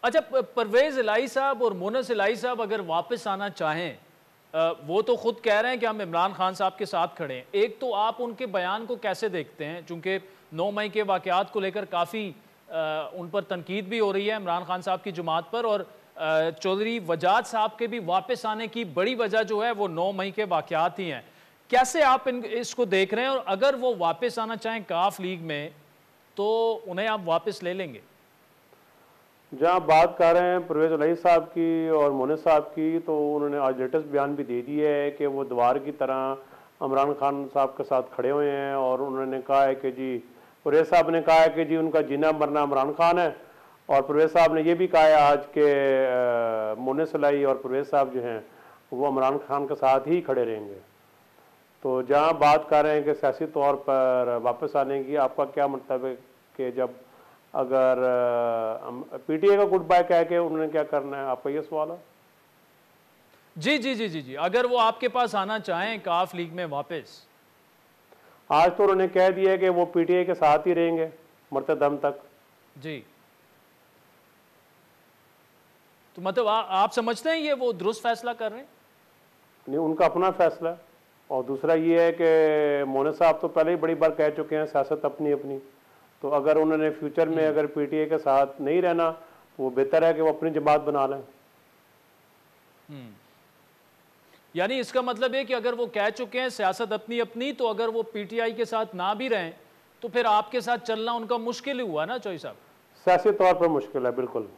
अच्छा, परवेज इलाही साहब और मोनस इलाही साहब अगर वापस आना चाहें, वो तो खुद कह रहे हैं कि हम इमरान खान साहब के साथ खड़े हैं। एक तो आप उनके बयान को कैसे देखते हैं, चूंकि 9 मई के वाकयात को लेकर काफ़ी उन पर तनकीद भी हो रही है इमरान खान साहब की जमात पर, और चौधरी वजाद साहब के भी वापस आने की बड़ी वजह जो है वो 9 मई के वाकयात ही हैं। कैसे आप इसको देख रहे हैं, और अगर वो वापस आना चाहें काफ लीग में तो उन्हें आप वापस ले लेंगे? जहाँ बात कर रहे हैं परवेज़ इलाही साहब की और मोने साहब की, तो उन्होंने आज लेटेस्ट बयान भी दे दिया है कि वो दीवार की तरह इमरान खान साहब के साथ खड़े हुए हैं। और उन्होंने कहा है कि जी, परवेज़ साहब ने कहा है कि जी उनका जीना मरना इमरान खान है। और परवेज़ साहब ने ये भी कहा है आज के मोने इलाही और परवेज़ साहब जो हैं वो इमरान खान के साथ ही खड़े रहेंगे। तो जहाँ बात कर रहे हैं कि सियासी तौर पर वापस आने की, आपका क्या मतलब है कि जब अगर पीटीए का गुड बाय कह के उन्होंने क्या करना है, आपका ये सवाल है? जी जी जी जी जी, अगर वो आपके पास आना चाहें काफ लीग में वापस। आज तो उन्होंने कह दिया कि वो पीटीए के साथ ही रहेंगे मरते दम तक। जी, तो मतलब आप समझते हैं ये वो दुरुस्त फैसला कर रहे हैं? नहीं, उनका अपना फैसला है। और दूसरा ये है कि मोने साहब तो पहले ही बड़ी बार कह चुके हैं सियासत अपनी अपनी। तो अगर उन्होंने फ्यूचर में अगर पीटीए के साथ नहीं रहना तो वो बेहतर है कि वो अपनी जमात बना लें। यानी इसका मतलब है कि अगर वो कह चुके हैं सियासत अपनी अपनी, तो अगर वो पीटीआई के साथ ना भी रहें तो फिर आपके साथ चलना उनका मुश्किल ही हुआ ना चौधरी साहब? सियासी तौर पर मुश्किल है, बिल्कुल।